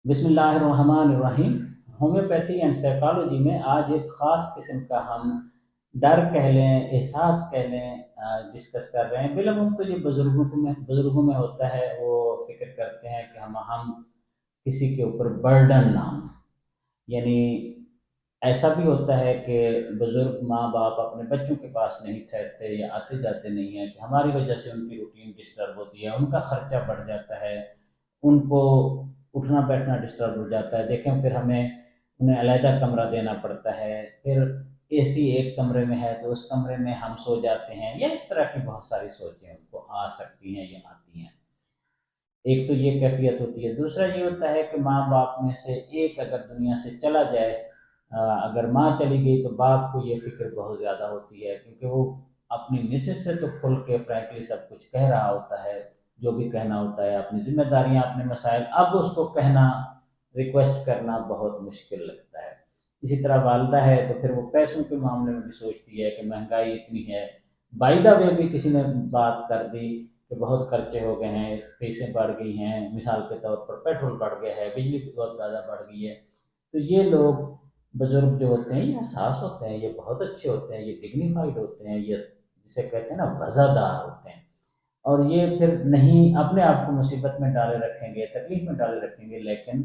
بسم اللہ الرحمن الرحیم۔ ہومیوپیتھی اینڈ سائیکالوجی میں آج ایک خاص قسم کا ہم ڈر کہہ لیں، احساس کہہ لیں، ڈسکس کر رہے ہیں۔ بالعموم تو یہ بزرگوں میں ہوتا ہے، وہ فکر کرتے ہیں کہ ہم کسی کے اوپر برڈن نہ ہوں۔ یعنی ایسا بھی ہوتا ہے کہ بزرگ ماں باپ اپنے بچوں کے پاس نہیں ٹھہرتے یا آتے جاتے نہیں ہیں کہ ہماری وجہ سے ان کی روٹین ڈسٹرب ہوتی ہے، ان کا خرچہ بڑھ جاتا ہے، ان کو اٹھنا بیٹھنا ڈسٹرب ہو جاتا ہے۔ دیکھیں پھر ہمیں انہیں علیحدہ کمرہ دینا پڑتا ہے، پھر اے سی ایک کمرے میں ہے تو اس کمرے میں ہم سو جاتے ہیں، یا اس طرح کی بہت ساری سوچیں ان کو آ سکتی ہیں یا آتی ہیں۔ ایک تو یہ کیفیت ہوتی ہے۔ دوسرا یہ ہوتا ہے کہ ماں باپ میں سے ایک اگر دنیا سے چلا جائے، اگر ماں چلی گئی تو باپ کو یہ فکر بہت زیادہ ہوتی ہے، کیونکہ وہ اپنی مسز سے تو کھل کے فرینکلی سب کچھ کہہ رہا ہوتا ہے، جو بھی کہنا ہوتا ہے، اپنی ذمہ داریاں، اپنے مسائل، اب اس کو کہنا، ریکویسٹ کرنا بہت مشکل لگتا ہے۔ اسی طرح والدہ ہے تو پھر وہ پیسوں کے معاملے میں بھی سوچتی ہے کہ مہنگائی اتنی ہے، بائی دا وے بھی کسی نے بات کر دی کہ بہت خرچے ہو گئے ہیں، فیسیں بڑھ گئی ہیں، مثال کے طور پر پیٹرول بڑھ گیا ہے، بجلی بہت زیادہ بڑھ گئی ہے۔ تو یہ لوگ بزرگ جو ہوتے ہیں یہ حساس ہوتے ہیں، یہ بہت اچھے ہوتے ہیں، یہ ڈگنیفائڈ ہوتے ہیں، یہ جسے کہتے ہیں نا وزادار ہوتے ہیں، اور یہ پھر نہیں اپنے آپ کو مصیبت میں ڈالے رکھیں گے، تکلیف میں ڈالے رکھیں گے، لیکن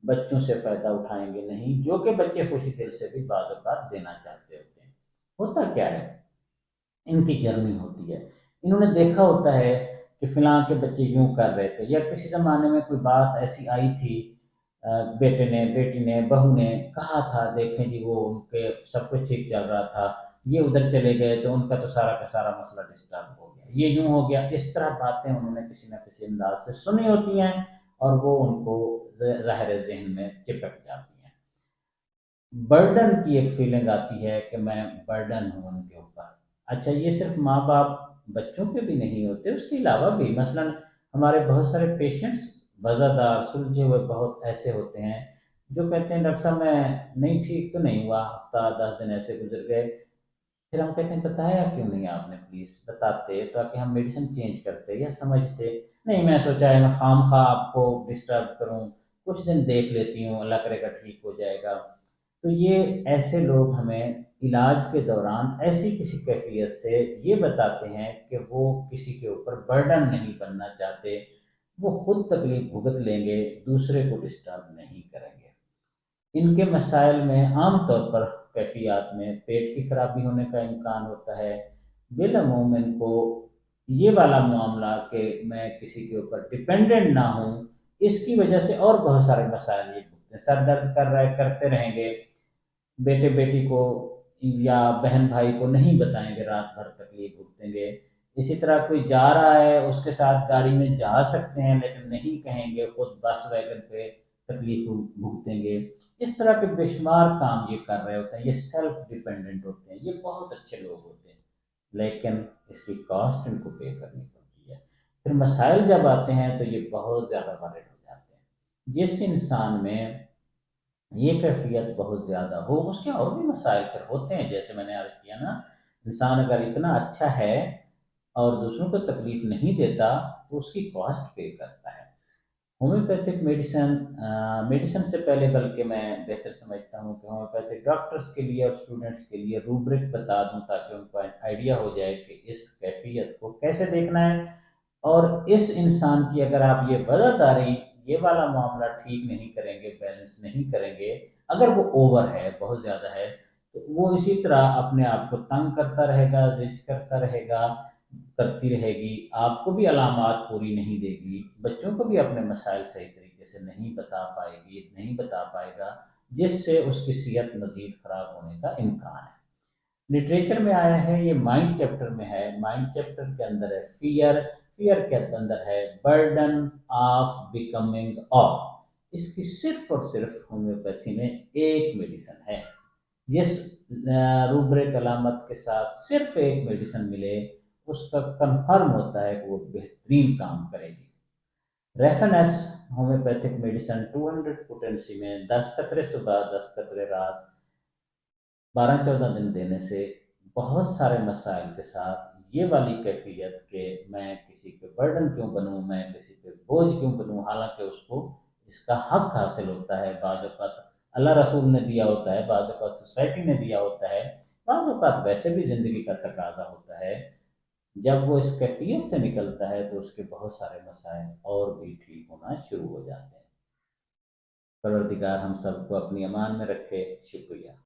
بچوں سے فائدہ اٹھائیں گے نہیں، جو کہ بچے خوشی دل سے بھی بعض اوقات دینا چاہتے ہوتے ہیں۔ ہوتا کیا ہے، ان کی جرنی ہوتی ہے، انہوں نے دیکھا ہوتا ہے کہ فلاں کے بچے یوں کر رہے تھے، یا کسی زمانے میں کوئی بات ایسی آئی تھی، بیٹے نے، بیٹی نے، بہو نے کہا تھا دیکھیں جی وہ ان کے سب کچھ ٹھیک چل رہا تھا، یہ ادھر چلے گئے تو ان کا تو سارا کا سارا مسئلہ ڈسٹرب ہو گیا، یہ یوں ہو گیا۔ اس طرح باتیں انہوں نے کسی نہ کسی انداز سے سنی ہوتی ہیں، اور وہ ان کو ظاہر ذہن میں چپک جاتی ہیں۔ برڈن کی ایک فیلنگ آتی ہے کہ میں برڈن ہوں ان کے اوپر۔ اچھا، یہ صرف ماں باپ بچوں کے بھی نہیں ہوتے، اس کے علاوہ بھی مثلا ہمارے بہت سارے پیشنٹس وزادار سلجھے ہوئے بہت ایسے ہوتے ہیں جو کہتے ہیں ڈاکٹر صاحب میں نہیں ٹھیک تو نہیں ہوا، ہفتہ 10 دن ایسے گزر گئے، پھر ہم کہتے ہیں بتایا کیوں نہیں آپ نے، پلیز بتاتے تاکہ ہم میڈیسن چینج کرتے یا سمجھتے۔ نہیں، میں سوچا ہے میں خام خواہ آپ کو ڈسٹرب کروں، کچھ دن دیکھ لیتی ہوں، اللہ کرے گا ٹھیک ہو جائے گا۔ تو یہ ایسے لوگ ہمیں علاج کے دوران ایسی کسی کیفیت سے یہ بتاتے ہیں کہ وہ کسی کے اوپر برڈن نہیں بننا چاہتے، وہ خود تکلیف بھگت لیں گے، دوسرے کو ڈسٹرب نہیں کریں گے۔ ان کے مسائل میں عام طور پر کیفیات میں پیٹ کی خرابی ہونے کا امکان ہوتا ہے۔ بالعموم ان کو یہ والا معاملہ کہ میں کسی کے اوپر ڈپینڈنٹ نہ ہوں، اس کی وجہ سے اور بہت سارے مسائل یہ بھگتے ہیں۔ سر درد کرتے رہیں گے، بیٹے بیٹی کو یا بہن بھائی کو نہیں بتائیں گے، رات بھر تکلیف بھگتیں گے۔ اسی طرح کوئی جا رہا ہے، اس کے ساتھ گاڑی میں جا سکتے ہیں لیکن نہیں کہیں گے، خود بس ویگن پہ تکلیف بھگتیں گے۔ اس طرح کے بے شمار کام یہ کر رہے ہوتے ہیں، یہ سیلف ڈیپینڈنٹ ہوتے ہیں، یہ بہت اچھے لوگ ہوتے ہیں، لیکن اس کی کاسٹ ان کو پے کرنی پڑتی ہے۔ پھر مسائل جب آتے ہیں تو یہ بہت زیادہ وارد ہو جاتے ہیں۔ جس انسان میں یہ کیفیت بہت زیادہ ہو، اس کے اور بھی مسائل پھر ہوتے ہیں، جیسے میں نے عرض کیا نا، انسان اگر اتنا اچھا ہے اور دوسروں کو تکلیف نہیں دیتا تو اس کی کاسٹ پے کرتا ہے۔ ہومیوپیتھک میڈیسن سے پہلے بلکہ میں بہتر سمجھتا ہوں کہ ہومیوپیتھک ڈاکٹرز کے لیے اور اسٹوڈنٹس کے لیے روبرک بتا دوں تاکہ ان کو آئیڈیا ہو جائے کہ اس کیفیت کو کیسے دیکھنا ہے، اور اس انسان کی اگر آپ یہ وجہ داری، یہ والا معاملہ ٹھیک نہیں کریں گے، بیلنس نہیں کریں گے، اگر وہ اوور ہے، بہت زیادہ ہے، تو وہ اسی طرح اپنے آپ کو تنگ کرتا رہے گا، زج کرتا رہے گا، کرتی رہے گی، آپ کو بھی علامات پوری نہیں دے گی، بچوں کو بھی اپنے مسائل صحیح طریقے سے نہیں بتا پائے گی، نہیں بتا پائے گا، جس سے اس کی صحت مزید خراب ہونے کا امکان ہے۔ لٹریچر میں آیا ہے، یہ مائنڈ چیپٹر میں ہے، مائنڈ چیپٹر کے اندر ہے فیئر، فیئر کے اندر ہے برڈن آف بیکمنگ آف۔ اس کی صرف اور صرف ہومیوپیتھی میں ایک میڈیسن ہے، جس روبرک علامت کے ساتھ صرف ایک میڈیسن ملے، اس کا کنفرم ہوتا ہے کہ وہ بہترین کام کرے گی۔ ریفنس ہومیوپیتھک میڈیسن 200 پوٹنسی میں 10 قطرے صبح، 10 قطرے رات، 12-14 دن دینے سے بہت سارے مسائل کے ساتھ یہ والی کیفیت کہ میں کسی پہ برڈن کیوں بنوں، میں کسی پہ بوجھ کیوں بنوں، حالانکہ اس کو اس کا حق حاصل ہوتا ہے، بعض اوقات اللہ رسول نے دیا ہوتا ہے، بعض اوقات سوسائٹی نے دیا ہوتا ہے، بعض اوقات ویسے بھی زندگی کا تقاضا ہوتا ہے۔ جب وہ اس کیفیت سے نکلتا ہے تو اس کے بہت سارے مسائل اور بھی ٹھیک ہونا شروع ہو جاتے ہیں۔ پروردگار ہم سب کو اپنی امان میں رکھے۔ شکریہ۔